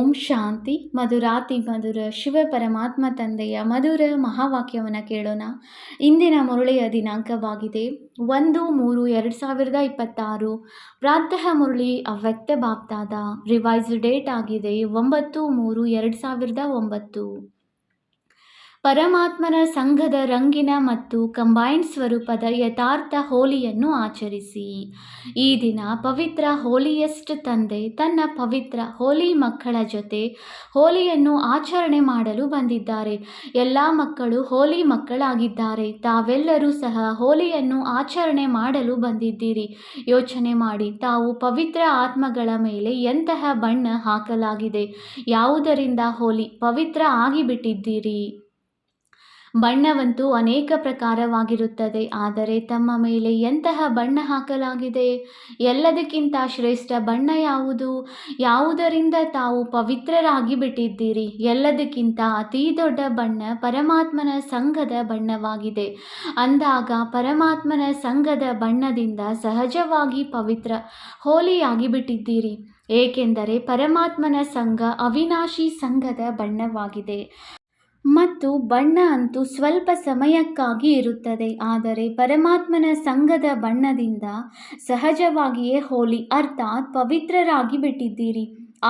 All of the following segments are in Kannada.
ಓಂ ಶಾಂತಿ. ಮಧುರಾತಿ ಮಧುರ ಶಿವ ಪರಮಾತ್ಮ ತಂದೆಯ ಮಧುರ ಮಹಾವಾಕ್ಯವನ್ನು ಕೇಳೋಣ. ಇಂದಿನ ಮುರಳಿಯ ದಿನಾಂಕವಾಗಿದೆ 1-3-2026. ಪ್ರಾತಃ ಮುರಳಿ ಅವ್ಯಕ್ತ ಬಾಪ್ತಾದ. ರಿವೈಸ್ಡ್ ಡೇಟ್ ಆಗಿದೆ 9-3-2009. ಪರಮಾತ್ಮನ ಸಂಘದ ರಂಗಿನ ಮತ್ತು ಕಂಬೈನ್ಡ್ ಸ್ವರೂಪದ ಯಥಾರ್ಥ ಹೋಲಿಯನ್ನು ಆಚರಿಸಿ. ಈ ದಿನ ಪವಿತ್ರ ಹೋಲಿಯೆಸ್ಟ್ ತಂದೆ ತನ್ನ ಪವಿತ್ರ ಹೋಲಿ ಮಕ್ಕಳ ಜೊತೆ ಹೋಲಿಯನ್ನು ಆಚರಣೆ ಮಾಡಲು ಬಂದಿದ್ದಾರೆ. ಎಲ್ಲ ಮಕ್ಕಳು ಹೋಲಿ ಮಕ್ಕಳಾಗಿದ್ದಾರೆ. ತಾವೆಲ್ಲರೂ ಸಹ ಹೋಲಿಯನ್ನು ಆಚರಣೆ ಮಾಡಲು ಬಂದಿದ್ದೀರಿ. ಯೋಚನೆ ಮಾಡಿ, ತಾವು ಪವಿತ್ರ ಆತ್ಮಗಳ ಮೇಲೆ ಎಂತಹ ಬಣ್ಣ ಹಾಕಲಾಗಿದೆ. ಯಾವುದರಿಂದ ಹೋಲಿ ಪವಿತ್ರ ಆಗಿಬಿಟ್ಟಿದ್ದೀರಿ. ಬಣ್ಣವಂತೂ ಅನೇಕ ಪ್ರಕಾರವಾಗಿರುತ್ತದೆ, ಆದರೆ ತಮ್ಮ ಮೇಲೆ ಎಂತಹ ಬಣ್ಣ ಹಾಕಲಾಗಿದೆ? ಎಲ್ಲದಕ್ಕಿಂತ ಶ್ರೇಷ್ಠ ಬಣ್ಣ ಯಾವುದು? ಯಾವುದರಿಂದ ತಾವು ಪವಿತ್ರರಾಗಿ ಬಿಟ್ಟಿದ್ದೀರಿ? ಎಲ್ಲದಕ್ಕಿಂತ ಅತೀ ದೊಡ್ಡ ಬಣ್ಣ ಪರಮಾತ್ಮನ ಸಂಘದ ಬಣ್ಣವಾಗಿದೆ. ಅಂದಾಗ ಪರಮಾತ್ಮನ ಸಂಘದ ಬಣ್ಣದಿಂದ ಸಹಜವಾಗಿ ಪವಿತ್ರ ಹೋಲಿಯಾಗಿ ಬಿಟ್ಟಿದ್ದೀರಿ. ಏಕೆಂದರೆ ಪರಮಾತ್ಮನ ಸಂಘ ಅವಿನಾಶಿ ಸಂಘದ ಬಣ್ಣವಾಗಿದೆ. ಮತ್ತು ಬಣ್ಣ ಅಂತೂ ಸ್ವಲ್ಪ ಸಮಯಕ್ಕಾಗಿ ಇರುತ್ತದೆ, ಆದರೆ ಪರಮಾತ್ಮನ ಸಂಘದ ಬಣ್ಣದಿಂದ ಸಹಜವಾಗಿಯೇ ಹೋಲಿ ಅರ್ಥಾತ್ ಪವಿತ್ರರಾಗಿ ಬಿಟ್ಟಿದ್ದೀರಿ.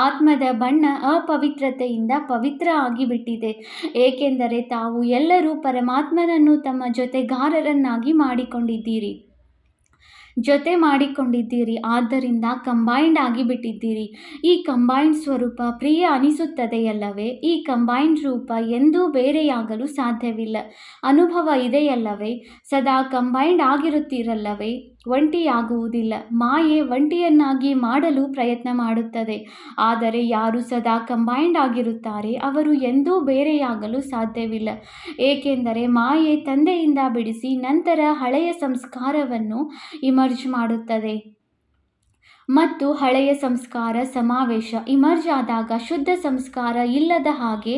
ಆತ್ಮದ ಬಣ್ಣ ಅಪವಿತ್ರತೆಯಿಂದ ಪವಿತ್ರ ಆಗಿಬಿಟ್ಟಿದೆ, ಏಕೆಂದರೆ ತಾವು ಎಲ್ಲರೂ ಪರಮಾತ್ಮನನ್ನು ತಮ್ಮ ಜೊತೆಗಾರರನ್ನಾಗಿ ಮಾಡಿಕೊಂಡಿದ್ದೀರಿ. ಆದ್ದರಿಂದ ಕಂಬೈನ್ಡ್ ಆಗಿಬಿಟ್ಟಿದ್ದೀರಿ. ಈ ಕಂಬೈನ್ಡ್ ಸ್ವರೂಪ ಪ್ರಿಯ ಅನಿಸುತ್ತದೆಯಲ್ಲವೇ? ಈ ಕಂಬೈನ್ಡ್ ರೂಪ ಎಂದೂ ಬೇರೆಯಾಗಲು ಸಾಧ್ಯವಿಲ್ಲ. ಅನುಭವ ಇದೆಯಲ್ಲವೇ? ಸದಾ ಕಂಬೈನ್ಡ್ ಆಗಿರುತ್ತೀರಲ್ಲವೇ? ಒಂಟಿಯಾಗುವುದಿಲ್ಲ. ಮಾಯೆ ಒಂಟಿಯನ್ನಾಗಿ ಮಾಡಲು ಪ್ರಯತ್ನ ಮಾಡುತ್ತದೆ, ಆದರೆ ಯಾರು ಸದಾ ಕಂಬೈನ್ಡ್ ಆಗಿರುತ್ತಾರೆ ಅವರು ಎಂದೂ ಬೇರೆಯಾಗಲು ಸಾಧ್ಯವಿಲ್ಲ. ಏಕೆಂದರೆ ಮಾಯೆ ತಂದೆಯಿಂದ ಬಿಡಿಸಿ ನಂತರ ಹಳೆಯ ಸಂಸ್ಕಾರವನ್ನು ಇಮರ್ಜ್ ಮಾಡುತ್ತದೆ ಮತ್ತು ಹಳೆಯ ಸಂಸ್ಕಾರ ಸಮಾವೇಶ ಇಮರ್ಜ್ ಆದಾಗ ಶುದ್ಧ ಸಂಸ್ಕಾರ ಇಲ್ಲದ ಹಾಗೆ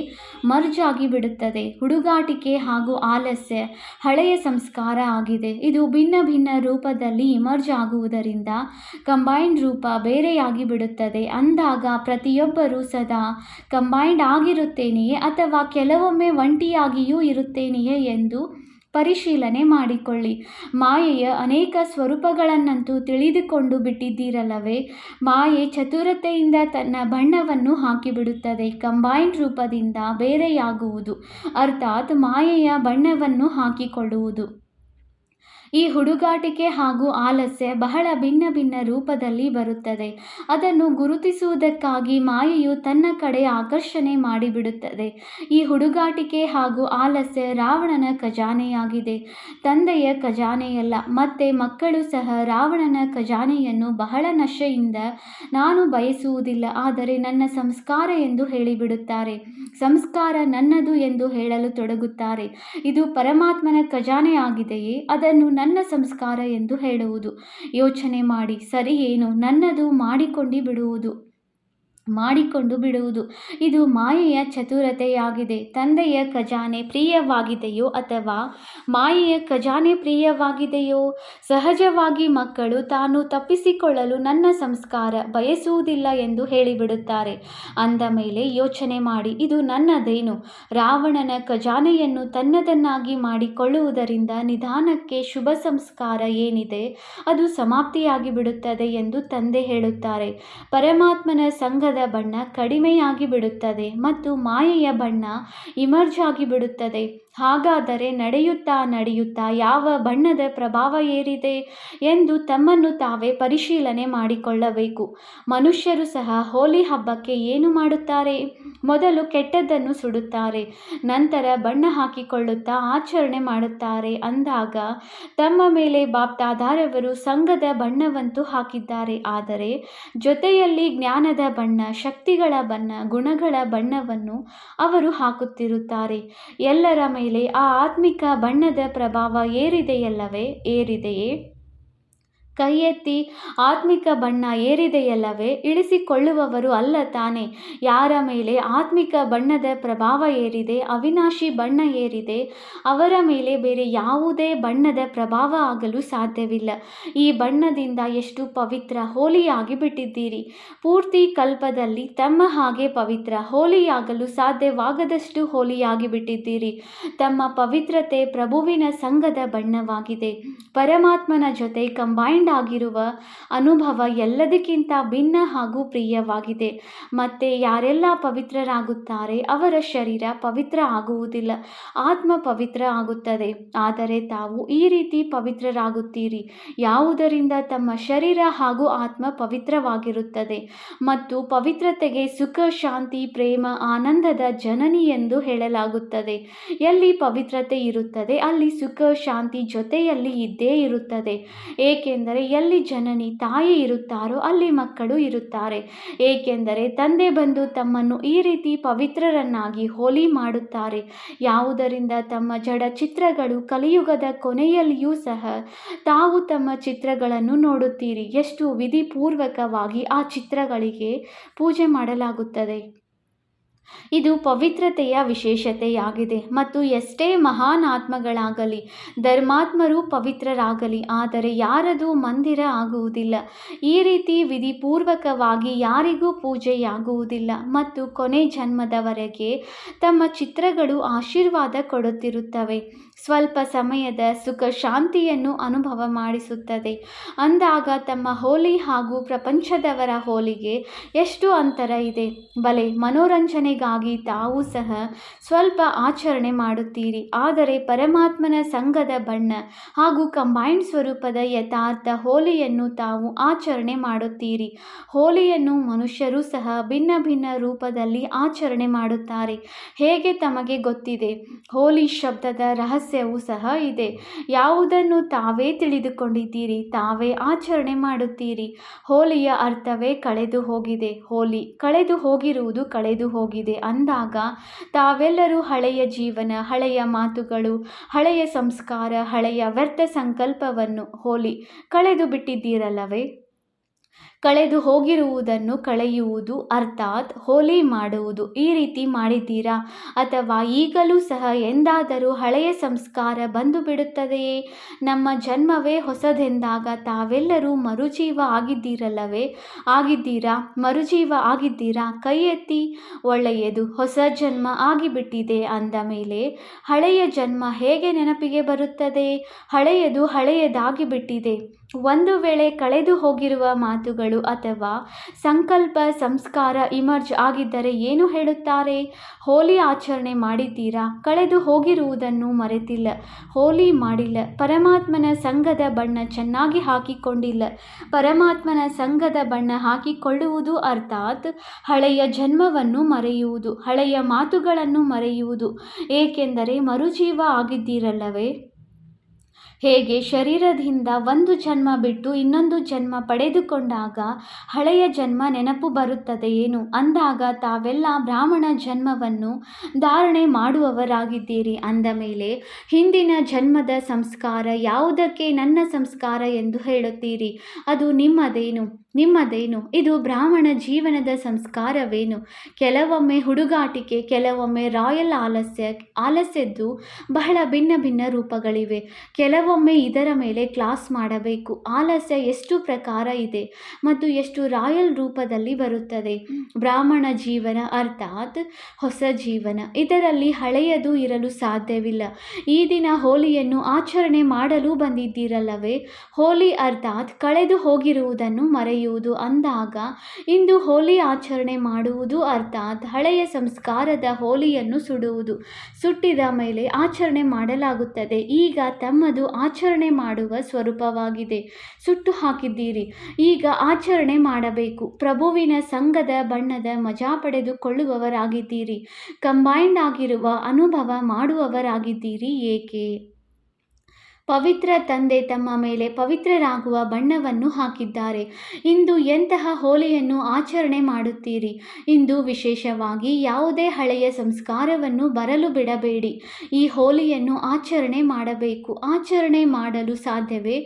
ಮರ್ಜ್ ಆಗಿಬಿಡುತ್ತದೆ. ಹುಡುಗಾಟಿಕೆ ಹಾಗೂ ಆಲಸ್ಯ ಹಳೆಯ ಸಂಸ್ಕಾರ ಆಗಿದೆ. ಇದು ಭಿನ್ನ ಭಿನ್ನ ರೂಪದಲ್ಲಿ ಇಮರ್ಜ್ ಆಗುವುದರಿಂದ ಕಂಬೈನ್ಡ್ ರೂಪ ಬೇರೆಯಾಗಿ ಬಿಡುತ್ತದೆ. ಅಂದಾಗ ಪ್ರತಿಯೊಬ್ಬರೂ ಸದಾ ಕಂಬೈನ್ಡ್ ಆಗಿರುತ್ತೇನೆಯೇ ಅಥವಾ ಕೆಲವೊಮ್ಮೆ ಒಂಟಿಯಾಗಿಯೂ ಇರುತ್ತೇನೆಯೇ ಎಂದು ಪರಿಶೀಲನೆ ಮಾಡಿಕೊಳ್ಳಿ. ಮಾಯೆಯ ಅನೇಕ ಸ್ವರೂಪಗಳನ್ನಂತೂ ತಿಳಿದುಕೊಂಡು ಬಿಟ್ಟಿದ್ದೀರಲ್ಲವೇ? ಮಾಯೆ ಚತುರತೆಯಿಂದ ತನ್ನ ಬಣ್ಣವನ್ನು ಹಾಕಿಬಿಡುತ್ತದೆ. ಕಂಬೈನ್ಡ್ ರೂಪದಿಂದ ಬೇರೆಯಾಗುವುದು ಅರ್ಥಾತ್ ಮಾಯೆಯ ಬಣ್ಣವನ್ನು ಹಾಕಿಕೊಳ್ಳುವುದು. ಈ ಹುಡುಗಾಟಿಕೆ ಹಾಗೂ ಆಲಸ್ಯ ಬಹಳ ಭಿನ್ನ ಭಿನ್ನ ರೂಪದಲ್ಲಿ ಬರುತ್ತದೆ. ಅದನ್ನು ಗುರುತಿಸುವುದಕ್ಕಾಗಿ ಮಾಯೆಯು ತನ್ನ ಕಡೆ ಆಕರ್ಷಣೆ ಮಾಡಿಬಿಡುತ್ತದೆ. ಈ ಹುಡುಗಾಟಿಕೆ ಹಾಗೂ ಆಲಸ್ಯ ರಾವಣನ ಖಜಾನೆಯಾಗಿದೆ, ತಂದೆಯ ಖಜಾನೆಯಲ್ಲ. ಮತ್ತೆ ಮಕ್ಕಳು ಸಹ ರಾವಣನ ಖಜಾನೆಯನ್ನು ಬಹಳ ನಶೆಯಿಂದ ನಾನು ಬಯಸುವುದಿಲ್ಲ, ಆದರೆ ನನ್ನ ಸಂಸ್ಕಾರ ಎಂದು ಹೇಳಿಬಿಡುತ್ತಾರೆ. ಸಂಸ್ಕಾರ ನನ್ನದು ಎಂದು ಹೇಳಲು ತೊಡಗುತ್ತಾರೆ. ಇದು ಪರಮಾತ್ಮನ ಖಜಾನೆಯಾಗಿದೆಯೇ? ಅದನ್ನು ನನ್ನ ಸಂಸ್ಕಾರ ಎಂದು ಹೇಳುವುದು. ಯೋಚನೆ ಮಾಡಿ, ಸರಿ ಏನು? ನನ್ನದು ಮಾಡಿಕೊಂಡು ಬಿಡುವುದು ಇದು ಮಾಯೆಯ ಚತುರತೆಯಾಗಿದೆ. ತಂದೆಯ ಖಜಾನೆ ಪ್ರಿಯವಾಗಿದೆಯೋ ಅಥವಾ ಮಾಯೆಯ ಖಜಾನೆ ಪ್ರಿಯವಾಗಿದೆಯೋ? ಸಹಜವಾಗಿ ಮಕ್ಕಳು ತಾನು ತಪ್ಪಿಸಿಕೊಳ್ಳಲು ನನ್ನ ಸಂಸ್ಕಾರ ಬಯಸುವುದಿಲ್ಲ ಎಂದು ಹೇಳಿಬಿಡುತ್ತಾರೆ. ಅಂದ ಮೇಲೆ ಯೋಚನೆ ಮಾಡಿ, ಇದು ನನ್ನದೇನು? ರಾವಣನ ಖಜಾನೆಯನ್ನು ತನ್ನದನ್ನಾಗಿ ಮಾಡಿಕೊಳ್ಳುವುದರಿಂದ ನಿಧಾನಕ್ಕೆ ಶುಭ ಸಂಸ್ಕಾರ ಏನಿದೆ ಅದು ಸಮಾಪ್ತಿಯಾಗಿ ಬಿಡುತ್ತದೆ ಎಂದು ತಂದೆ ಹೇಳುತ್ತಾರೆ. ಪರಮಾತ್ಮನ ಸಂಘದ ಬಣ್ಣ ಕಡಿಮೆಯಾಗಿ ಬಿಡುತ್ತದೆ ಮತ್ತು ಮಾಯೆಯ ಬಣ್ಣ ಇಮರ್ಜ್ ಆಗಿ ಬಿಡುತ್ತದೆ. ಹಾಗಾದರೆ ನಡೆಯುತ್ತಾ ಯಾವ ಬಣ್ಣದ ಪ್ರಭಾವ ಏರಿದೆ ಎಂದು ತಮ್ಮನ್ನು ತಾವೇ ಪರಿಶೀಲನೆ ಮಾಡಿಕೊಳ್ಳಬೇಕು. ಮನುಷ್ಯರು ಸಹ ಹೋಲಿ ಹಬ್ಬಕ್ಕೆ ಏನು ಮಾಡುತ್ತಾರೆ? ಮೊದಲು ಕೆಟ್ಟದ್ದನ್ನು ಸುಡುತ್ತಾರೆ, ನಂತರ ಬಣ್ಣ ಹಾಕಿಕೊಳ್ಳುತ್ತಾ ಆಚರಣೆ ಮಾಡುತ್ತಾರೆ. ಅಂದಾಗ ತಮ್ಮ ಮೇಲೆ ಬಾಪ್ದಾದಾರವರು ಸಂಘದ ಬಣ್ಣವಂತೂ ಹಾಕಿದ್ದಾರೆ, ಆದರೆ ಜೊತೆಯಲ್ಲಿ ಜ್ಞಾನದ ಬಣ್ಣ, ಶಕ್ತಿಗಳ ಬಣ್ಣ, ಗುಣಗಳ ಬಣ್ಣವನ್ನು ಅವರು ಹಾಕುತ್ತಿರುತ್ತಾರೆ. ಎಲ್ಲರ ಮೇಲೆ ಆ ಆತ್ಮಿಕ ಬಣ್ಣದ ಪ್ರಭಾವ ಏರಿದೆಯೇ? ಕೈ ಎತ್ತಿ ಆತ್ಮಿಕ ಬಣ್ಣ ಏರಿದೆಯಲ್ಲವೇ? ಇಳಿಸಿಕೊಳ್ಳುವವರು ಅಲ್ಲ ತಾನೆ. ಯಾರ ಮೇಲೆ ಆತ್ಮಿಕ ಬಣ್ಣದ ಪ್ರಭಾವ ಏರಿದೆ, ಅವಿನಾಶಿ ಬಣ್ಣ ಏರಿದೆ, ಅವರ ಮೇಲೆ ಬೇರೆ ಯಾವುದೇ ಬಣ್ಣದ ಪ್ರಭಾವ ಆಗಲು ಸಾಧ್ಯವಿಲ್ಲ. ಈ ಬಣ್ಣದಿಂದ ಎಷ್ಟು ಪವಿತ್ರ, ಹೋಲಿಯಾಗಿ ಬಿಟ್ಟಿದ್ದೀರಿ. ಪೂರ್ತಿ ಕಲ್ಪದಲ್ಲಿ ತಮ್ಮ ಹಾಗೆ ಪವಿತ್ರ, ಹೋಲಿಯಾಗಲು ಸಾಧ್ಯವಾಗದಷ್ಟು ಹೋಲಿಯಾಗಿ ಬಿಟ್ಟಿದ್ದೀರಿ. ತಮ್ಮ ಪವಿತ್ರತೆ ಪ್ರಭುವಿನ ಸಂಘದ ಬಣ್ಣವಾಗಿದೆ. ಪರಮಾತ್ಮನ ಜೊತೆ ಕಂಬೈಂಡ್ ಆಗಿರುವ ಅನುಭವ ಎಲ್ಲದಕ್ಕಿಂತ ಭಿನ್ನ ಹಾಗೂ ಪ್ರಿಯವಾಗಿದೆ. ಮತ್ತೆ ಯಾರೆಲ್ಲ ಪವಿತ್ರರಾಗುತ್ತಾರೆ ಅವರ ಶರೀರ ಪವಿತ್ರ ಆಗುವುದಿಲ್ಲ, ಆತ್ಮ ಪವಿತ್ರ ಆಗುತ್ತದೆ. ಆದರೆ ತಾವು ಈ ರೀತಿ ಪವಿತ್ರರಾಗುತ್ತೀರಿ. ಯಾವುದರಿಂದ? ತಮ್ಮ ಶರೀರ ಹಾಗೂ ಆತ್ಮ ಪವಿತ್ರವಾಗಿರುತ್ತದೆ. ಮತ್ತು ಪವಿತ್ರತೆಗೆ ಸುಖ, ಶಾಂತಿ, ಪ್ರೇಮ, ಆನಂದದ ಜನನಿ ಎಂದು ಹೇಳಲಾಗುತ್ತದೆ. ಎಲ್ಲಿ ಪವಿತ್ರತೆ ಇರುತ್ತದೆ ಅಲ್ಲಿ ಸುಖ, ಶಾಂತಿ ಜೊತೆಯಲ್ಲಿ ಇದ್ದೇ ಇರುತ್ತದೆ. ಏಕೆಂದರೆ ಎಲ್ಲಿ ಜನನಿ ತಾಯಿ ಇರುತ್ತಾರೋ ಅಲ್ಲಿ ಮಕ್ಕಳು ಇರುತ್ತಾರೆ. ಏಕೆಂದರೆ ತಂದೆ ಬಂದು ತಮ್ಮನ್ನು ಈ ರೀತಿ ಪವಿತ್ರರನ್ನಾಗಿ ಹೋಲಿ ಮಾಡುತ್ತಾರೆ. ಯಾವುದರಿಂದ? ತಮ್ಮ ಜಡ ಚಿತ್ರಗಳು ಕಲಿಯುಗದ ಕೊನೆಯಲ್ಲಿಯೂ ಸಹ ತಾವು ತಮ್ಮ ಚಿತ್ರಗಳನ್ನು ನೋಡುತ್ತೀರಿ. ಎಷ್ಟು ವಿಧಿಪೂರ್ವಕವಾಗಿ ಆ ಚಿತ್ರಗಳಿಗೆ ಪೂಜೆ ಮಾಡಲಾಗುತ್ತದೆ. ಇದು ಪವಿತ್ರತೆಯ ವಿಶೇಷತೆಯಾಗಿದೆ. ಮತ್ತು ಎಷ್ಟೇ ಮಹಾನ್ ಆತ್ಮಗಳಾಗಲಿ, ಧರ್ಮಾತ್ಮರು ಪವಿತ್ರರಾಗಲಿ, ಆದರೆ ಯಾರದು ಮಂದಿರ ಆಗುವುದಿಲ್ಲ. ಈ ರೀತಿ ವಿಧಿಪೂರ್ವಕವಾಗಿ ಯಾರಿಗೂ ಪೂಜೆಯಾಗುವುದಿಲ್ಲ. ಮತ್ತು ಕೊನೆ ಜನ್ಮದವರೆಗೆ ತಮ್ಮ ಚಿತ್ರಗಳು ಆಶೀರ್ವಾದ ಕೊಡುತ್ತಿರುತ್ತವೆ. ಸ್ವಲ್ಪ ಸಮಯದ ಸುಖ ಶಾಂತಿಯನ್ನು ಅನುಭವ ಮಾಡಿಸುತ್ತದೆ. ಅಂದಾಗ ತಮ್ಮ ಹೋಲಿ ಹಾಗೂ ಪ್ರಪಂಚದವರ ಹೋಲಿಗೆ ಎಷ್ಟು ಅಂತರ ಇದೆ. ಬಲೆ ಮನೋರಂಜನೆಗಾಗಿ ತಾವು ಸಹ ಸ್ವಲ್ಪ ಆಚರಣೆ ಮಾಡುತ್ತೀರಿ. ಆದರೆ ಪರಮಾತ್ಮನ ಸಂಘದ ಬಣ್ಣ ಹಾಗೂ ಕಂಬೈನ್ಡ್ ಸ್ವರೂಪದ ಯಥಾರ್ಥ ಹೋಲಿಯನ್ನು ತಾವು ಆಚರಣೆ ಮಾಡುತ್ತೀರಿ. ಹೋಲಿಯನ್ನು ಮನುಷ್ಯರು ಸಹ ಭಿನ್ನ ಭಿನ್ನ ರೂಪದಲ್ಲಿ ಆಚರಣೆ ಮಾಡುತ್ತಾರೆ. ಹೇಗೆ ತಮಗೆ ಗೊತ್ತಿದೆ. ಹೋಲಿ ಶಬ್ದದ ರಹಸ್ಯವೂ ಸಹ ಇದೆ. ಯಾವುದನ್ನು ತಾವೇ ತಿಳಿದುಕೊಂಡಿದ್ದೀರಿ, ತಾವೇ ಆಚರಣೆ ಮಾಡುತ್ತೀರಿ. ಹೋಲಿಯ ಅರ್ಥವೇ ಕಳೆದು ಹೋಗಿದೆ. ಹೋಲಿ ಕಳೆದು ಹೋಗಿರುವುದು ಕಳೆದು ಹೋಗಿದೆ ಅಂದಾಗ ತಾವೆಲ್ಲರೂ ಹಳೆಯ ಜೀವನ, ಹಳೆಯ ಮಾತುಗಳು, ಹಳೆಯ ಸಂಸ್ಕಾರ, ಹಳೆಯ ವ್ಯರ್ಥ ಸಂಕಲ್ಪವನ್ನು ಹೋಲಿ ಕಳೆದು ಬಿಟ್ಟಿದ್ದೀರಲ್ಲವೇ? ಕಳೆದು ಹೋಗಿರುವುದನ್ನು ಕಳೆಯುವುದು ಅರ್ಥಾತ್ ಹೋಲಿ ಮಾಡುವುದು. ಈ ರೀತಿ ಮಾಡಿದ್ದೀರಾ? ಅಥವಾ ಈಗಲೂ ಸಹ ಎಂದಾದರೂ ಹಳೆಯ ಸಂಸ್ಕಾರ ಬಂದು ಬಿಡುತ್ತದೆಯೇ? ನಮ್ಮ ಜನ್ಮವೇ ಹೊಸದೆಂದಾಗ ತಾವೆಲ್ಲರೂ ಮರುಜೀವ ಆಗಿದ್ದೀರಲ್ಲವೇ? ಆಗಿದ್ದೀರಾ? ಮರುಜೀವ ಆಗಿದ್ದೀರಾ? ಕೈ ಎತ್ತಿ. ಒಳ್ಳೆಯದು. ಹೊಸ ಜನ್ಮ ಆಗಿಬಿಟ್ಟಿದೆ ಅಂದ ಮೇಲೆ ಹಳೆಯ ಜನ್ಮ ಹೇಗೆ ನೆನಪಿಗೆ ಬರುತ್ತದೆ? ಹಳೆಯದು ಹಳೆಯದಾಗಿ ಬಿಟ್ಟಿದೆ. ಒಂದು ವೇಳೆ ಕಳೆದು ಹೋಗಿರುವ ಮಾತುಗಳು ಅಥವಾ ಸಂಕಲ್ಪ, ಸಂಸ್ಕಾರ ಇಮರ್ಜ್ ಆಗಿದ್ದರೆ ಏನು ಹೇಳುತ್ತಾರೆ? ಹೋಲಿ ಆಚರಣೆ ಮಾಡಿದ್ದೀರಾ? ಕಳೆದು ಹೋಗಿರುವುದನ್ನು ಮರೆತಿಲ್ಲ, ಹೋಲಿ ಮಾಡಿಲ್ಲ. ಪರಮಾತ್ಮನ ಸಂಘದ ಬಣ್ಣ ಚೆನ್ನಾಗಿ ಹಾಕಿಕೊಂಡಿಲ್ಲ. ಪರಮಾತ್ಮನ ಸಂಘದ ಬಣ್ಣ ಹಾಕಿಕೊಳ್ಳುವುದು ಅರ್ಥಾತ್ ಹಳೆಯ ಜನ್ಮವನ್ನು ಮರೆಯುವುದು, ಹಳೆಯ ಮಾತುಗಳನ್ನು ಮರೆಯುವುದು. ಏಕೆಂದರೆ ಮರುಜೀವ ಆಗಿದ್ದೀರಲ್ಲವೇ? ಹೇಗೆ ಶರೀರದಿಂದ ಒಂದು ಜನ್ಮ ಬಿಟ್ಟು ಇನ್ನೊಂದು ಜನ್ಮ ಪಡೆದುಕೊಂಡಾಗ ಹಳೆಯ ಜನ್ಮ ನೆನಪು ಬರುತ್ತದೆಯೇನು? ಅಂದಾಗ ತಾವೆಲ್ಲ ಬ್ರಾಹ್ಮಣ ಜನ್ಮವನ್ನು ಧಾರಣೆ ಮಾಡುವವರಾಗಿದ್ದೀರಿ. ಅಂದ ಮೇಲೆ ಹಿಂದಿನ ಜನ್ಮದ ಸಂಸ್ಕಾರ ಯಾವುದಕ್ಕೆ ನನ್ನ ಸಂಸ್ಕಾರ ಎಂದು ಹೇಳುತ್ತೀರಿ? ಅದು ನಿಮ್ಮದೇನು? ಇದು ಬ್ರಾಹ್ಮಣ ಜೀವನದ ಸಂಸ್ಕಾರವೇನು? ಕೆಲವೊಮ್ಮೆ ಹುಡುಗಾಟಿಕೆ, ಕೆಲವೊಮ್ಮೆ ರಾಯಲ್ ಆಲಸ್ಯದ್ದು ಬಹಳ ಭಿನ್ನ ಭಿನ್ನ ರೂಪಗಳಿವೆ. ಕೆಲವೊಮ್ಮೆ ಇದರ ಮೇಲೆ ಕ್ಲಾಸ್ ಮಾಡಬೇಕು. ಆಲಸ್ಯ ಎಷ್ಟು ಪ್ರಕಾರ ಇದೆ ಮತ್ತು ಎಷ್ಟು ರಾಯಲ್ ರೂಪದಲ್ಲಿ ಬರುತ್ತದೆ. ಬ್ರಾಹ್ಮಣ ಜೀವನ ಅರ್ಥಾತ್ ಹೊಸ ಜೀವನ. ಇದರಲ್ಲಿ ಹಳೆಯದು ಇರಲು ಸಾಧ್ಯವಿಲ್ಲ. ಈ ದಿನ ಹೋಲಿಯನ್ನು ಆಚರಣೆ ಮಾಡಲು ಬಂದಿದ್ದೀರಲ್ಲವೇ? ಹೋಲಿ ಅರ್ಥಾತ್ ಕಳೆದು ಹೋಗಿರುವುದನ್ನು ಮರೆಯುವುದು ಅಂದಾಗ ಇಂದು ಹೋಲಿ ಆಚರಣೆ ಮಾಡುವುದು ಅರ್ಥಾತ್ ಹಳೆಯ ಸಂಸ್ಕಾರದ ಹೋಲಿಯನ್ನು ಸುಡುವುದು. ಸುಟ್ಟಿದ ಮೇಲೆ ಆಚರಣೆ ಮಾಡಲಾಗುತ್ತದೆ. ಈಗ ತಮ್ಮದು ಆಚರಣೆ ಮಾಡುವ ಸ್ವರೂಪವಾಗಿದೆ. ಸುಟ್ಟು ಹಾಕಿದ್ದೀರಿ, ಈಗ ಆಚರಣೆ ಮಾಡಬೇಕು. ಪ್ರಭುವಿನ ಸಂಘದ ಬಣ್ಣದ ಮಜಾ ಪಡೆದುಕೊಳ್ಳುವವರಾಗಿದ್ದೀರಿ. ಕಂಬೈಂಡ್ ಆಗಿರುವ ಅನುಭವ ಮಾಡುವವರಾಗಿದ್ದೀರಿ. ಏಕೆ? ಪವಿತ್ರ ತಂದೆ ತಮ್ಮ ಮೇಲೆ ಪವಿತ್ರರಾಗುವ ಬಣ್ಣವನ್ನು ಹಾಕಿದ್ದಾರೆ. ಇಂದು ಎಂತಹ ಹೋಲಿಯನ್ನು ಆಚರಣೆ ಮಾಡುತ್ತೀರಿ? ಇಂದು ವಿಶೇಷವಾಗಿ ಯಾವುದೇ ಹಳೆಯ ಸಂಸ್ಕಾರವನ್ನು ಬರಲು ಬಿಡಬೇಡಿ. ಈ ಹೋಲಿಯನ್ನು ಆಚರಣೆ ಮಾಡಬೇಕು. ಆಚರಣೆ ಮಾಡಲು ಸಾಧ್ಯವೇ?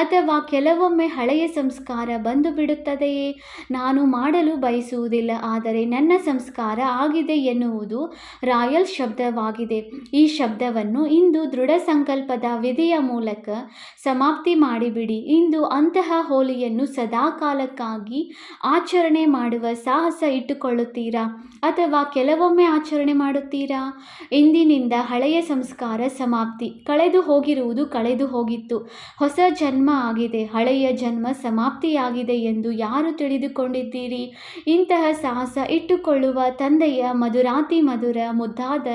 ಅಥವಾ ಕೆಲವೊಮ್ಮೆ ಹಳೆಯ ಸಂಸ್ಕಾರ ಬಂದು ಬಿಡುತ್ತದೆಯೇ? ನಾನು ಮಾಡಲು ಬಯಸುವುದಿಲ್ಲ, ಆದರೆ ನನ್ನ ಸಂಸ್ಕಾರ ಆಗಿದೆ ಎನ್ನುವುದು ರಾಯಲ್ ಶಬ್ದವಾಗಿದೆ. ಈ ಶಬ್ದವನ್ನು ಇಂದು ದೃಢ ಸಂಕಲ್ಪದ ವಿಧಿಯ ಮೂಲಕ ಸಮಾಪ್ತಿ ಮಾಡಿಬಿಡಿ. ಇಂದು ಅಂತಹ ಹೋಲಿಯನ್ನು ಸದಾಕಾಲಕ್ಕಾಗಿ ಆಚರಣೆ ಮಾಡುವ ಸಾಹಸ ಇಟ್ಟುಕೊಳ್ಳುತ್ತೀರಾ? ಅಥವಾ ಕೆಲವೊಮ್ಮೆ ಆಚರಣೆ ಮಾಡುತ್ತೀರಾ? ಇಂದಿನಿಂದ ಹಳೆಯ ಸಂಸ್ಕಾರ ಸಮಾಪ್ತಿ. ಕಳೆದು ಹೋಗಿರುವುದು ಕಳೆದು ಹೋಗಿತ್ತು. ಹೊಸ ಜನ್ಮ ಆಗಿದೆ. ಹಳೆಯ ಜನ್ಮ ಸಮಾಪ್ತಿಯಾಗಿದೆ ಎಂದು ಯಾರು ತಿಳಿದುಕೊಂಡಿದ್ದೀರಿ? ಇಂತಹ ಸಾಹಸ ಇಟ್ಟುಕೊಳ್ಳುವ ತಂದೆಯ ಮಧುರಾತಿ ಮಧುರ ಮುದ್ದಾದ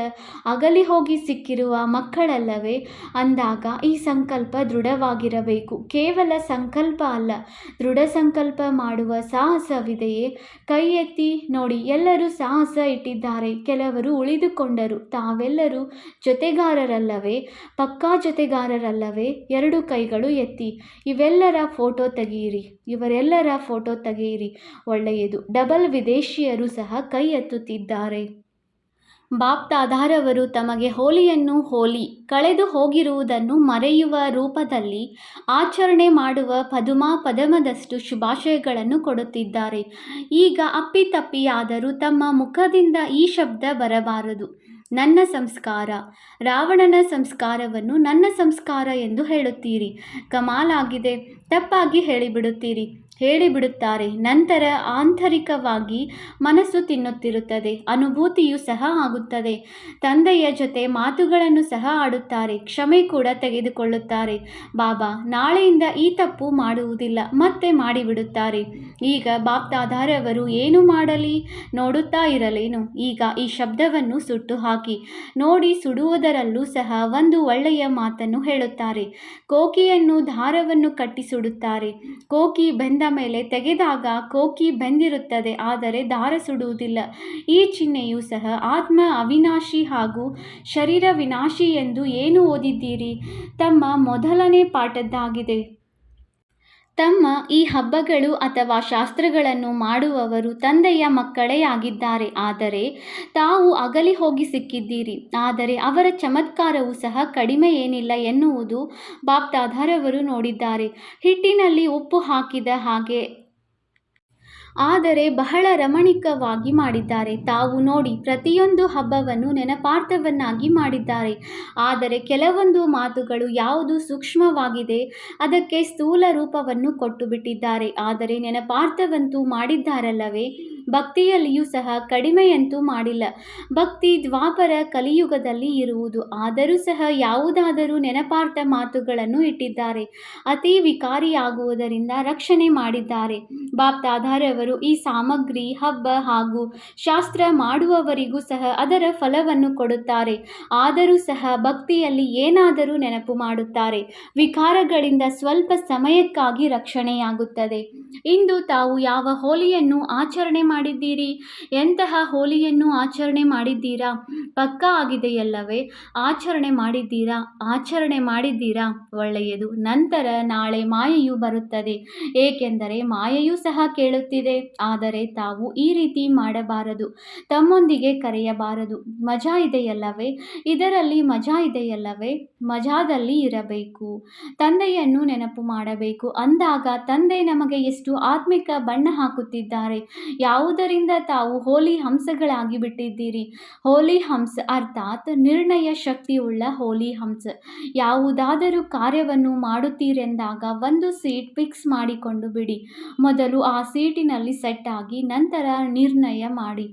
ಅಗಲಿ ಹೋಗಿ ಸಿಕ್ಕಿರುವ ಮಕ್ಕಳಲ್ಲವೇ? ಅಂದಾಗ ಈ ಸಂಕಲ್ಪ ದೃಢವಾಗಿರಬೇಕು. ಕೇವಲ ಸಂಕಲ್ಪ ಅಲ್ಲ, ದೃಢ ಸಂಕಲ್ಪ ಮಾಡುವ ಸಾಹಸವಿದೆಯೇ? ಕೈ ಎತ್ತಿ ನೋಡಿ. ಎಲ್ಲರೂ ಸಾಹಸ ಇಟ್ಟಿದ್ದಾರೆ. ಕೆಲವರು ಉಳಿದುಕೊಂಡರು. ತಾವೆಲ್ಲರೂ ಜೊತೆಗಾರರಲ್ಲವೇ? ಪಕ್ಕಾ ಜೊತೆಗಾರರಲ್ಲವೇ? 2 ಕೈಗಳು ಎತ್ತಿ. ಇವರೆಲ್ಲರ ಫೋಟೋ ತೆಗೆಯಿರಿ. ಒಳ್ಳೆಯದು. ಡಬಲ್ ವಿದೇಶಿಯರು ಸಹ ಕೈ ಎತ್ತುತ್ತಿದ್ದಾರೆ. ಬಾಪ್ದಾದಾರವರು ತಮಗೆ ಹೋಲಿ ಕಳೆದು ಹೋಗಿರುವುದನ್ನು ಮರೆಯುವ ರೂಪದಲ್ಲಿ ಆಚರಣೆ ಮಾಡುವ ಪದಮದಷ್ಟು ಶುಭಾಶಯಗಳನ್ನು ಕೊಡುತ್ತಿದ್ದಾರೆ. ಈಗ ಅಪ್ಪಿತಪ್ಪಿಯಾದರೂ ತಮ್ಮ ಮುಖದಿಂದ ಈ ಶಬ್ದ ಬರಬಾರದು. ನನ್ನ ಸಂಸ್ಕಾರ. ರಾವಣನ ಸಂಸ್ಕಾರವನ್ನು ನನ್ನ ಸಂಸ್ಕಾರ ಎಂದು ಹೇಳುತ್ತೀರಿ. ಕಮಾಲಾಗಿದೆ. ತಪ್ಪಾಗಿ ಹೇಳಿಬಿಡುತ್ತಾರೆ. ನಂತರ ಆಂತರಿಕವಾಗಿ ಮನಸ್ಸು ತಿನ್ನುತ್ತಿರುತ್ತದೆ. ಅನುಭೂತಿಯೂ ಸಹ ಆಗುತ್ತದೆ. ತಂದೆಯ ಜೊತೆ ಮಾತುಗಳನ್ನು ಸಹ ಆಡುತ್ತಾರೆ. ಕ್ಷಮೆ ಕೂಡ ತೆಗೆದುಕೊಳ್ಳುತ್ತಾರೆ. ಬಾಬಾ, ನಾಳೆಯಿಂದ ಈ ತಪ್ಪು ಮಾಡುವುದಿಲ್ಲ, ಮತ್ತೆ ಮಾಡಿಬಿಡುತ್ತಾರೆ. ಈಗ ಬಾಪ್ದಾದಾರವರು ಏನು ಮಾಡಲಿ? ನೋಡುತ್ತಾ ಇರಲೇನು? ಈಗ ಈ ಶಬ್ದವನ್ನು ಸುಟ್ಟು ಹಾಕಿ ನೋಡಿ. ಸುಡುವುದರಲ್ಲೂ ಸಹ ಒಂದು ಒಳ್ಳೆಯ ಮಾತನ್ನು ಹೇಳುತ್ತಾರೆ. ಕೋಕಿಯನ್ನು ದಾರವನ್ನು ಕಟ್ಟಿ ಸುಡುತ್ತಾರೆ. ಕೋಕಿ ಬೆಂದ ಮೇಲೆ ತೆಗೆದಾಗ ಕೋಕಿ ಬೆಂದಿರುತ್ತದೆ, ಆದರೆ ದಾರ ಸುಡುವುದಿಲ್ಲ. ಈ ಚಿಹ್ನೆಯೂ ಸಹ ಆತ್ಮ ಅವಿನಾಶಿ ಹಾಗೂ ಶರೀರ ವಿನಾಶಿ ಎಂದು ಏನು ಓದಿದ್ದೀರಿ? ತಮ್ಮ ಮೊದಲನೇ ಪಾಠದ್ದಾಗಿದೆ. ತಮ್ಮ ಈ ಹಬ್ಬಗಳು ಅಥವಾ ಶಾಸ್ತ್ರಗಳನ್ನು ಮಾಡುವವರು ತಂದೆಯ ಮಕ್ಕಳೇ ಆಗಿದ್ದಾರೆ. ಆದರೆ ತಾವು ಅಗಲಿ ಹೋಗಿ ಸಿಕ್ಕಿದ್ದೀರಿ. ಆದರೆ ಅವರ ಚಮತ್ಕಾರವೂ ಸಹ ಕಡಿಮೆ ಏನಿಲ್ಲ ಎನ್ನುವುದು ಬಾಪ್ದಾದಾರವರು ನೋಡಿದ್ದಾರೆ. ಹಿಟ್ಟಿನಲ್ಲಿ ಉಪ್ಪು ಹಾಕಿದ ಹಾಗೆ, ಆದರೆ ಬಹಳ ರಮಣೀಯವಾಗಿ ಮಾಡಿದ್ದಾರೆ. ತಾವು ನೋಡಿ, ಪ್ರತಿಯೊಂದು ಹಬ್ಬವನ್ನು ನೆನಪಾರ್ಥವನ್ನಾಗಿ ಮಾಡಿದ್ದಾರೆ. ಆದರೆ ಕೆಲವೊಂದು ಮಾತುಗಳು ಯಾವುದು ಸೂಕ್ಷ್ಮವಾಗಿದೆ ಅದಕ್ಕೆ ಸ್ಥೂಲ ರೂಪವನ್ನು ಕೊಟ್ಟು ಬಿಟ್ಟಿದ್ದಾರೆ. ಆದರೆ ನೆನಪಾರ್ಥವಂತೂ ಮಾಡಿದ್ದಾರಲ್ಲವೇ? ಭಕ್ತಿಯಲ್ಲಿಯೂ ಸಹ ಕಡಿಮೆಯಂತೂ ಮಾಡಿಲ್ಲ. ಭಕ್ತಿ ದ್ವಾಪರ ಕಲಿಯುಗದಲ್ಲಿ ಇರುವುದು. ಆದರೂ ಸಹ ಯಾವುದಾದರೂ ನೆನಪಾರ್ಥ ಮಾತುಗಳನ್ನು ಇಟ್ಟಿದ್ದಾರೆ. ಅತಿ ವಿಕಾರಿಯಾಗುವುದರಿಂದ ರಕ್ಷಣೆ ಮಾಡಿದ್ದಾರೆ. ಬಾಪ್ದಾದಾರವರು ಈ ಸಾಮಗ್ರಿ ಹಬ್ಬ ಹಾಗೂ ಶಾಸ್ತ್ರ ಮಾಡುವವರಿಗೂ ಸಹ ಅದರ ಫಲವನ್ನು ಕೊಡುತ್ತಾರೆ. ಆದರೂ ಸಹ ಭಕ್ತಿಯಲ್ಲಿ ಏನಾದರೂ ನೆನಪು ಮಾಡುತ್ತಾರೆ. ವಿಕಾರಗಳಿಂದ ಸ್ವಲ್ಪ ಸಮಯಕ್ಕಾಗಿ ರಕ್ಷಣೆಯಾಗುತ್ತದೆ. ಇಂದು ತಾವು ಯಾವ ಹೋಲಿಯನ್ನು ಆಚರಣೆ ಮಾಡಿದ್ದೀರಿ? ಎಂತಹ ಹೋಲಿಯನ್ನು ಆಚರಣೆ ಮಾಡಿದ್ದೀರಾ? ಪಕ್ಕಾ ಆಗಿದೆಯಲ್ಲವೇ? ಆಚರಣೆ ಮಾಡಿದ್ದೀರಾ? ಒಳ್ಳೆಯದು. ನಂತರ ನಾಳೆ ಮಾಯೆಯು ಬರುತ್ತದೆ, ಏಕೆಂದರೆ ಮಾಯೆಯೂ ಸಹ ಕೇಳುತ್ತಿದೆ. ಆದರೆ ತಾವು ಈ ರೀತಿ ಮಾಡಬಾರದು. ತಮ್ಮೊಂದಿಗೆ ಕರೆಯಬಾರದು. ಮಜಾ ಇದೆಯಲ್ಲವೇ? ಇದರಲ್ಲಿ ಮಜಾ ಇದೆಯಲ್ಲವೇ? ಮಜಾದಲ್ಲಿ ಇರಬೇಕು. ತಂದೆಯನ್ನು ನೆನಪು ಮಾಡಬೇಕು. ಅಂದಾಗ ತಂದೆ ನಮಗೆ ಎಷ್ಟು ಆತ್ಮಿಕ ಬಣ್ಣ ಹಾಕುತ್ತಿದ್ದಾರೆ. ಯಾವುದರಿಂದ ತಾವು ಹೋಲಿ ಹಂಸಗಳಾಗಿ ಬಿಟ್ಟಿದ್ದೀರಿ? ಹೋಲಿ ಹಂಸ ಅರ್ಥಾತ್ ನಿರ್ಣಯ ಶಕ್ತಿಯುಳ್ಳ ಹೋಲಿ ಹಂಸ. ಯಾವುದಾದರೂ ಕಾರ್ಯವನ್ನು ಮಾಡುತ್ತೀರೆಂದಾಗ ಒಂದು ಸೀಟ್ ಫಿಕ್ಸ್ ಮಾಡಿಕೊಂಡು ಬಿಡಿ. ಮೊದಲು ಆ ಸೀಟಿನಲ್ಲಿ ಸೆಟ್ ಆಗಿ ನಂತರ ನಿರ್ಣಯ ಮಾಡಿ.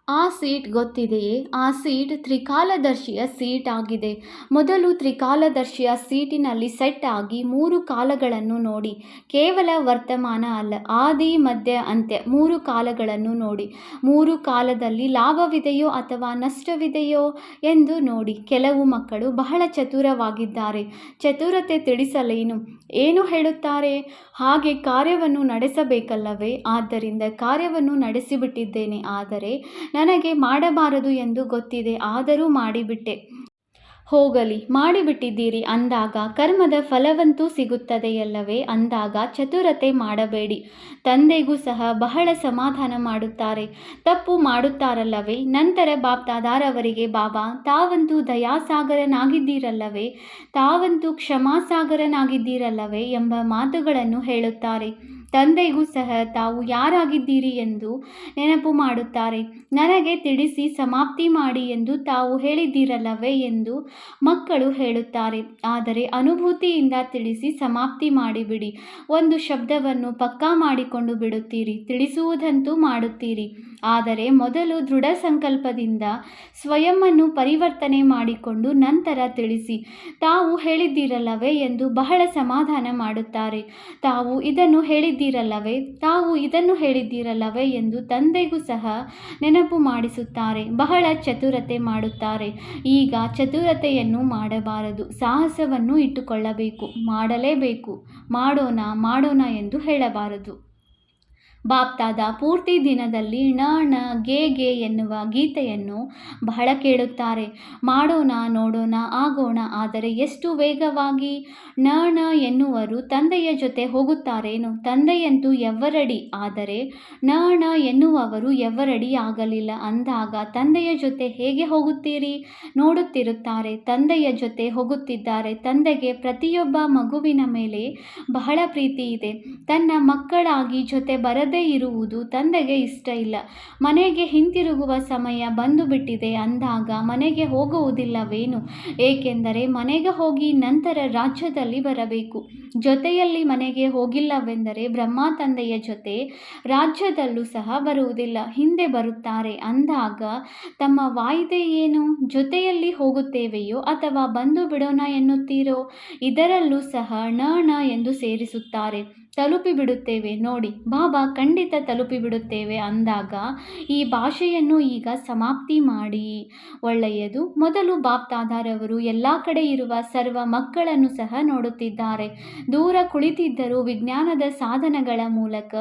ಆ ಸೀಟ್ ಗೊತ್ತಿದೆಯೇ? ಆ ಸೀಟ್ ತ್ರಿಕಾಲದರ್ಶಿಯ ಸೀಟ್ ಆಗಿದೆ. ಮೊದಲು ತ್ರಿಕಾಲದರ್ಶಿಯ ಸೀಟಿನಲ್ಲಿ ಸೆಟ್ ಆಗಿ 3 ಕಾಲಗಳನ್ನು ನೋಡಿ. ಕೇವಲ ವರ್ತಮಾನ ಅಲ್ಲ, ಆದಿ ಮಧ್ಯ ಅಂತ್ಯ 3 ಕಾಲಗಳನ್ನು ನೋಡಿ. 3 ಕಾಲದಲ್ಲಿ ಲಾಭವಿದೆಯೋ ಅಥವಾ ನಷ್ಟವಿದೆಯೋ ಎಂದು ನೋಡಿ. ಕೆಲವು ಮಕ್ಕಳು ಬಹಳ ಚತುರವಾಗಿದ್ದಾರೆ. ಚತುರತೆ ತಿಳಿಸಲೇನು? ಏನು ಹೇಳುತ್ತಾರೆ? ಹಾಗೆ ಕಾರ್ಯವನ್ನು ನಡೆಸಬೇಕಲ್ಲವೇ? ಆದ್ದರಿಂದ ಕಾರ್ಯವನ್ನು ನಡೆಸಿಬಿಟ್ಟಿದ್ದೇನೆ. ಆದರೆ ನನಗೆ ಮಾಡಬಾರದು ಎಂದು ಗೊತ್ತಿದೆ, ಆದರೂ ಮಾಡಿಬಿಟ್ಟೆ. ಹೋಗಲಿ ಮಾಡಿಬಿಟ್ಟಿದ್ದೀರಿ ಅಂದಾಗ ಕರ್ಮದ ಫಲವಂತೂ ಸಿಗುತ್ತದೆಯಲ್ಲವೇ ಅಂದಾಗ ಚತುರತೆ ಮಾಡಬೇಡಿ. ತಂದೆಗೂ ಸಹ ಬಹಳ ಸಮಾಧಾನ ಮಾಡುತ್ತಾರೆ. ತಪ್ಪು ಮಾಡುತ್ತಾರಲ್ಲವೇ, ನಂತರ ಬಾಪ್ದಾದಾರವರಿಗೆ ಬಾಬಾ ತಾವಂತೂ ದಯಾಸಾಗರನಾಗಿದ್ದೀರಲ್ಲವೇ, ತಾವಂತೂ ಕ್ಷಮಾಸಾಗರನಾಗಿದ್ದೀರಲ್ಲವೇ ಎಂಬ ಮಾತುಗಳನ್ನು ಹೇಳುತ್ತಾರೆ. ತಂದೆಗೂ ಸಹ ತಾವು ಯಾರಾಗಿದ್ದೀರಿ ಎಂದು ನೆನಪು ಮಾಡುತ್ತಾರೆ. ನನಗೆ ತಿಳಿಸಿ ಸಮಾಪ್ತಿ ಮಾಡಿ ಎಂದು ತಾವು ಹೇಳಿದ್ದೀರಲ್ಲವೇ ಎಂದು ಮಕ್ಕಳು ಹೇಳುತ್ತಾರೆ. ಆದರೆ ಅನುಭೂತಿಯಿಂದ ತಿಳಿಸಿ ಸಮಾಪ್ತಿ ಮಾಡಿಬಿಡಿ. ಒಂದು ಶಬ್ದವನ್ನು ಪಕ್ಕಾ ಮಾಡಿಕೊಂಡು ಬಿಡುತ್ತೀರಿ, ತಿಳಿಸುವುದಂತೂ ಮಾಡುತ್ತೀರಿ. ಆದರೆ ಮೊದಲು ದೃಢ ಸಂಕಲ್ಪದಿಂದ ಸ್ವಯಂವನ್ನು ಪರಿವರ್ತನೆ ಮಾಡಿಕೊಂಡು ನಂತರ ತಿಳಿಸಿ. ತಾವು ಹೇಳಿದ್ದೀರಲ್ಲವೇ ಎಂದು ಬಹಳ ಸಮಾಧಾನ ಮಾಡುತ್ತಾರೆ. ತಾವು ಇದನ್ನು ಹೇಳಿದ್ದೀರಲ್ಲವೇ, ತಾವು ಇದನ್ನು ಹೇಳಿದ್ದೀರಲ್ಲವೇ ಎಂದು ತಂದೆಗೂ ಸಹ ನೆನಪು ಮಾಡಿಸುತ್ತಾರೆ. ಬಹಳ ಚತುರತೆ ಮಾಡುತ್ತಾರೆ. ಈಗ ಚತುರತೆಯನ್ನು ಮಾಡಬಾರದು, ಸಾಹಸವನ್ನು ಇಟ್ಟುಕೊಳ್ಳಬೇಕು. ಮಾಡಲೇಬೇಕು, ಮಾಡೋಣ ಮಾಡೋಣ ಎಂದು ಹೇಳಬಾರದು. ಬಾಪ್ದಾದ ಪೂರ್ತಿ ದಿನದಲ್ಲಿ ಣ ಣ ಗೆ ಗೆ ಎನ್ನುವ ಗೀತೆಯನ್ನು ಬಹಳ ಕೇಳುತ್ತಾರೆ. ಮಾಡೋಣ, ನೋಡೋಣ, ಆಗೋಣ. ಆದರೆ ಎಷ್ಟು ವೇಗವಾಗಿ ಣ ಣ ಎನ್ನುವರು ತಂದೆಯ ಜೊತೆ ಹೋಗುತ್ತಾರೇನು? ತಂದೆಯಂತೂ ಎವ್ವರಡಿ, ಆದರೆ ಣ ಣ ಎನ್ನುವವರು ಎವ್ವರಡಿ ಆಗಲಿಲ್ಲ ಅಂದಾಗ ತಂದೆಯ ಜೊತೆ ಹೇಗೆ ಹೋಗುತ್ತೀರಿ? ನೋಡುತ್ತಿರುತ್ತಾರೆ, ತಂದೆಯ ಜೊತೆ ಹೋಗುತ್ತಿದ್ದಾರೆ. ತಂದೆಗೆ ಪ್ರತಿಯೊಬ್ಬ ಮಗುವಿನ ಮೇಲೆ ಬಹಳ ಪ್ರೀತಿ ಇದೆ. ತನ್ನ ಮಕ್ಕಳಾಗಿ ಜೊತೆ ಬರದೇ ಇರುವುದು ತಂದೆಗೆ ಇಷ್ಟ ಇಲ್ಲ. ಮನೆಗೆ ಹಿಂತಿರುಗುವ ಸಮಯ ಬಂದು ಬಿಟ್ಟಿದೆ ಅಂದಾಗ ಮನೆಗೆ ಹೋಗುವುದಿಲ್ಲವೇನು? ಏಕೆಂದರೆ ಮನೆಗೆ ಹೋಗಿ ನಂತರ ರಾಜ್ಯದಲ್ಲಿ ಬರಬೇಕು. ಜೊತೆಯಲ್ಲಿ ಮನೆಗೆ ಹೋಗಿಲ್ಲವೆಂದರೆ ಬ್ರಹ್ಮ ತಂದೆಯ ಜೊತೆ ರಾಜ್ಯದಲ್ಲೂ ಸಹ ಬರುವುದಿಲ್ಲ, ಹಿಂದೆ ಬರುತ್ತಾರೆ. ಅಂದಾಗ ತಮ್ಮ ವಾಯ್ದೆ ಏನು? ಜೊತೆಯಲ್ಲಿ ಹೋಗುತ್ತೇವೆಯೋ ಅಥವಾ ಬಂದು ಬಿಡೋಣ ಎನ್ನುತ್ತೀರೋ? ಇದರಲ್ಲೂ ಸಹ ಣ ಣ ಎಂದು ಸೇರಿಸುತ್ತಾರೆ. ತಲುಪಿಬಿಡುತ್ತೇವೆ ನೋಡಿ, ಬಾಬಾ ಖಂಡಿತ ತಲುಪಿಬಿಡುತ್ತೇವೆ ಅಂದಾಗ ಈ ಭಾಷೆಯನ್ನು ಈಗ ಸಮಾಪ್ತಿ ಮಾಡಿ. ಒಳ್ಳೆಯದು. ಮೊದಲು ಬಾಪ್ದಾದಾರವರು ಎಲ್ಲ ಕಡೆ ಇರುವ ಸರ್ವ ಮಕ್ಕಳನ್ನು ಸಹ ನೋಡುತ್ತಿದ್ದಾರೆ. ದೂರ ಕುಳಿತಿದ್ದರೂ ವಿಜ್ಞಾನದ ಸಾಧನಗಳ ಮೂಲಕ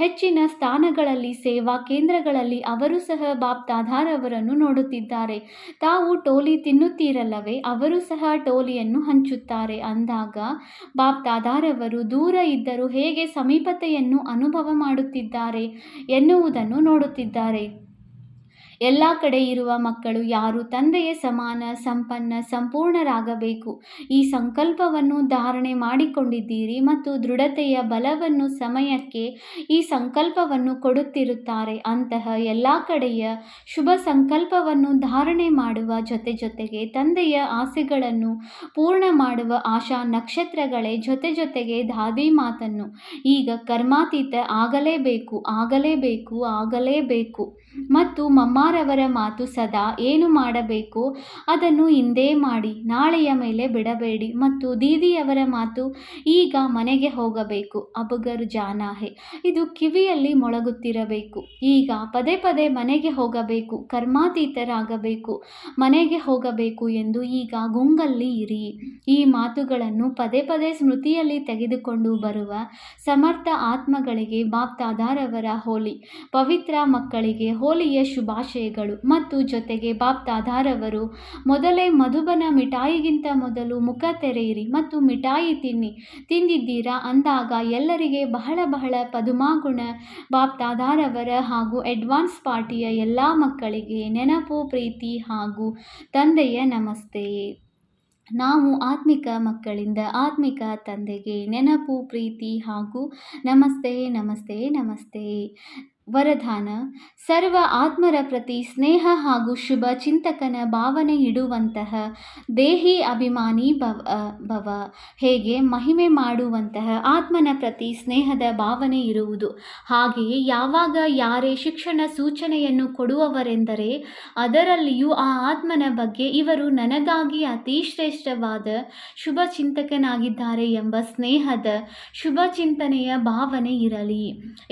ಹೆಚ್ಚಿನ ಸ್ಥಾನಗಳಲ್ಲಿ ಸೇವಾ ಕೇಂದ್ರಗಳಲ್ಲಿ ಅವರು ಸಹ ಬಾಪ್ದಾದಾರವರನ್ನು ನೋಡುತ್ತಿದ್ದಾರೆ. ತಾವು ಟೋಲಿ ತಿನ್ನುತ್ತೀರಲ್ಲವೇ, ಅವರು ಸಹ ಟೋಲಿಯನ್ನು ಹಂಚುತ್ತಾರೆ ಅಂದಾಗ ಬಾಪ್ದಾದಾರವರು ದೂರ ಇದ್ದರೂ ಹೇಗೆ ಸಮೀಪತೆಯನ್ನು ಅನುಭವ ಮಾಡುತ್ತಿದ್ದಾರೆ ಎನ್ನುವುದನ್ನು ನೋಡುತ್ತಿದ್ದಾರೆ. ಎಲ್ಲ ಕಡೆ ಇರುವ ಮಕ್ಕಳು ಯಾರು ತಂದೆಯ ಸಮಾನ, ಸಂಪನ್ನ, ಸಂಪೂರ್ಣರಾಗಬೇಕು. ಈ ಸಂಕಲ್ಪವನ್ನು ಧಾರಣೆ ಮಾಡಿಕೊಂಡಿದ್ದೀರಿ ಮತ್ತು ದೃಢತೆಯ ಬಲವನ್ನು ಸಮಯಕ್ಕೆ ಈ ಸಂಕಲ್ಪವನ್ನು ಕೊಡುತ್ತಿರುತ್ತಾರೆ. ಅಂತಹ ಎಲ್ಲ ಕಡೆಯ ಶುಭ ಸಂಕಲ್ಪವನ್ನು ಧಾರಣೆ ಮಾಡುವ ಜೊತೆ ಜೊತೆಗೆ ತಂದೆಯ ಆಸೆಗಳನ್ನು ಪೂರ್ಣ ಮಾಡುವ ಆಶಾ ನಕ್ಷತ್ರಗಳೇ ಜೊತೆ ಜೊತೆಗೆ ದಾದಿ ಮಾತನ್ನು ಈಗ ಕರ್ಮಾತೀತ ಆಗಲೇಬೇಕು, ಆಗಲೇಬೇಕು, ಆಗಲೇಬೇಕು. ಮತ್ತು ಮಮ್ಮಾರವರ ಮಾತು ಸದಾ ಏನು ಮಾಡಬೇಕು ಅದನ್ನು ಇಂದೇ ಮಾಡಿ, ನಾಳೆಯ ಮೇಲೆ ಬಿಡಬೇಡಿ. ಮತ್ತು ದೀದಿಯವರ ಮಾತು ಈಗ ಮನೆಗೆ ಹೋಗಬೇಕು, ಅಬಗರ್ ಜಾನಾ ಹೇ, ಇದು ಕಿವಿಯಲ್ಲಿ ಮೊಳಗುತ್ತಿರಬೇಕು. ಈಗ ಪದೇ ಪದೇ ಮನೆಗೆ ಹೋಗಬೇಕು, ಕರ್ಮಾತೀತರಾಗಬೇಕು, ಮನೆಗೆ ಹೋಗಬೇಕು ಎಂದು ಈಗ ಗುಂಗಲ್ಲಿ ಇರಿ. ಈ ಮಾತುಗಳನ್ನು ಪದೇ ಪದೇ ಸ್ಮೃತಿಯಲ್ಲಿ ತೆಗೆದುಕೊಂಡು ಬರುವ ಸಮರ್ಥ ಆತ್ಮಗಳಿಗೆ ಬಾಪ್ದಾದಾರವರ ಹೋಲಿ ಪವಿತ್ರ ಮಕ್ಕಳಿಗೆ ಹೋಲಿಯ ಶುಭಾಶಯಗಳು. ಮತ್ತು ಜೊತೆಗೆ ಬಾಪ್ದಾದಾರವರು ಮೊದಲೇ ಮಧುಬನ ಮಿಠಾಯಿಗಿಂತ ಮೊದಲು ಮುಖ ತೆರೆಯಿರಿ ಮತ್ತು ಮಿಠಾಯಿ ತಿಂದಿದ್ದೀರಾ ಅಂದಾಗ ಎಲ್ಲರಿಗೆ ಬಹಳ ಬಹಳ ಪದುಮಾಗುಣ ಬಾಪ್ದಾದಾರವರ ಹಾಗೂ ಅಡ್ವಾನ್ಸ್ ಪಾರ್ಟಿಯ ಎಲ್ಲ ಮಕ್ಕಳಿಗೆ ನೆನಪು, ಪ್ರೀತಿ ಹಾಗೂ ತಂದೆಯ ನಮಸ್ತೆ. ನಾವು ಆತ್ಮಿಕ ಮಕ್ಕಳಿಂದ ಆತ್ಮಿಕ ತಂದೆಗೆ ನೆನಪು, ಪ್ರೀತಿ ಹಾಗೂ ನಮಸ್ತೆ ನಮಸ್ತೆ ನಮಸ್ತೆ. ವರದಾನ: ಸರ್ವ ಆತ್ಮರ ಪ್ರತಿ ಸ್ನೇಹ ಹಾಗೂ ಶುಭ ಚಿಂತಕನ ಭಾವನೆ ಇಡುವಂತಹ ದೇಹಿ ಅಭಿಮಾನಿ ಭವ. ಹೇಗೆ ಮಹಿಮೆ ಮಾಡುವಂತಹ ಆತ್ಮನ ಪ್ರತಿ ಸ್ನೇಹದ ಭಾವನೆ ಇರುವುದು, ಹಾಗೆಯೇ ಯಾವಾಗ ಯಾರೇ ಶಿಕ್ಷಣ ಸೂಚನೆಯನ್ನು ಕೊಡುವವರೆಂದರೆ ಅದರಲ್ಲಿಯೂ ಆ ಆತ್ಮನ ಬಗ್ಗೆ ಇವರು ನನಗಾಗಿ ಅತಿ ಶ್ರೇಷ್ಠವಾದ ಶುಭ ಚಿಂತಕನಾಗಿದ್ದಾರೆ ಎಂಬ ಸ್ನೇಹದ ಶುಭ ಚಿಂತನೆಯ ಭಾವನೆ ಇರಲಿ.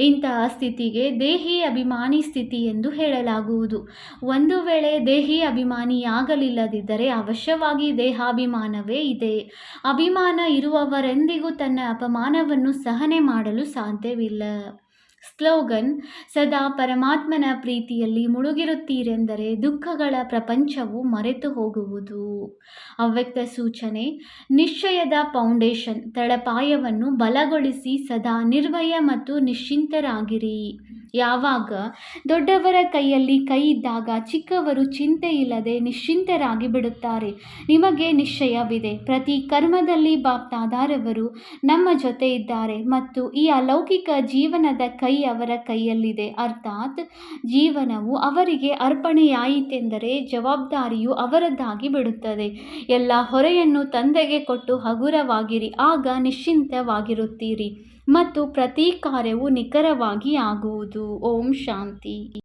ಇಂತಹ ಸ್ಥಿತಿಗೆ ದೇಹಿ ಅಭಿಮಾನಿ ಸ್ಥಿತಿ ಎಂದು ಹೇಳಲಾಗುವುದು. ಒಂದು ವೇಳೆ ದೇಹಿ ಅಭಿಮಾನಿಯಾಗಲಿಲ್ಲದಿದ್ದರೆ ಅವಶ್ಯವಾಗಿ ದೇಹಾಭಿಮಾನವೇ ಇದೆ. ಅಭಿಮಾನ ಇರುವವರೆಂದಿಗೂ ತನ್ನ ಅಪಮಾನವನ್ನು ಸಹನೆ ಮಾಡಲು ಸಾಧ್ಯವಿಲ್ಲ. ಸ್ಲೋಗನ್: ಸದಾ ಪರಮಾತ್ಮನ ಪ್ರೀತಿಯಲ್ಲಿ ಮುಳುಗಿರುತ್ತೀರೆಂದರೆ ದುಃಖಗಳ ಪ್ರಪಂಚವು ಮರೆತು ಹೋಗುವುದು. ಅವ್ಯಕ್ತ ಸೂಚನೆ: ನಿಶ್ಚಯದ ಫೌಂಡೇಶನ್ ತಳಪಾಯವನ್ನು ಬಲಗೊಳಿಸಿ ಸದಾ ನಿರ್ಭಯ ಮತ್ತು ನಿಶ್ಚಿಂತರಾಗಿರಿ. ಯಾವಾಗ ದೊಡ್ಡವರ ಕೈಯಲ್ಲಿ ಕೈ ಇದ್ದಾಗ ಚಿಕ್ಕವರು ಚಿಂತೆ ಇಲ್ಲದೆ ನಿಶ್ಚಿಂತರಾಗಿ ಬಿಡುತ್ತಾರೆ. ನಿಮಗೆ ನಿಶ್ಚಯವಿದೆ, ಪ್ರತಿ ಕರ್ಮದಲ್ಲಿ ಬಾಪ್ದಾದಾರವರು ನಮ್ಮ ಜೊತೆ ಇದ್ದಾರೆ ಮತ್ತು ಈ ಅಲೌಕಿಕ ಜೀವನದ ಕೈ ಅವರ ಕೈಯಲ್ಲಿದೆ. ಅರ್ಥಾತ್ ಜೀವನವು ಅವರಿಗೆ ಅರ್ಪಣೆಯಾಯಿತೆಂದರೆ ಜವಾಬ್ದಾರಿಯು ಅವರದ್ದಾಗಿ ಬಿಡುತ್ತದೆ. ಎಲ್ಲ ಹೊರೆಯನ್ನು ತಂದೆಗೆ ಕೊಟ್ಟು ಹಗುರವಾಗಿರಿ, ಆಗ ನಿಶ್ಚಿಂತವಾಗಿರುತ್ತೀರಿ ಮತ್ತು ಪ್ರತಿ ಕಾರ್ಯವೂ ನಿಖರವಾಗಿ ಆಗುವುದು. ಓಂ ಶಾಂತಿ.